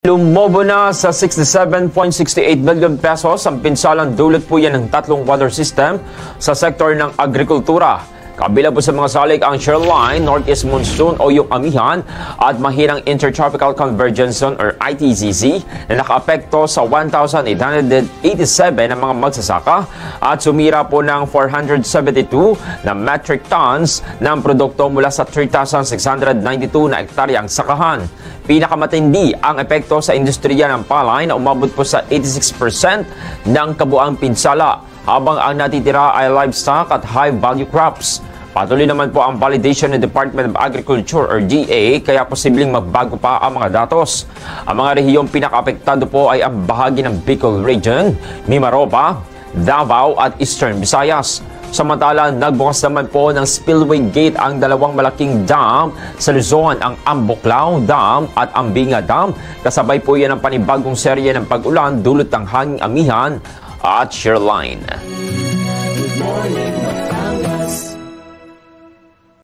Lumobo na sa 67.68 billion pesos ang pinsalang dulot po yan ng tatlong water system sa sektor ng agrikultura. Kabila po sa mga salik ang shoreline, northeast monsoon o yung amihan at mahirang intertropical convergence zone or ITCZ na nakaapekto sa 1,887 na mga magsasaka at sumira po ng 472 na metric tons ng produkto mula sa 3,692 na ektaryang sakahan. Pinakamatindi ang epekto sa industriya ng palay na umabot po sa 86% ng kabuang pinsala, habang ang natitira ay livestock at high-value crops. Patuloy naman po ang validation ng Department of Agriculture or DA, kaya posibleng magbago pa ang mga datos. Ang mga rehiyong pinakaapektado po ay ang bahagi ng Bicol Region, Mimaropa, Davao at Eastern Visayas. Samantala, nagbukas naman po ng spillway gate ang dalawang malaking dam sa Luzon, ang Ambuklao Dam at Ambinga Dam. Kasabay po yan ang panibagong serye ng pag-ulan dulot ng hanging amihan at shoreline. Good morning.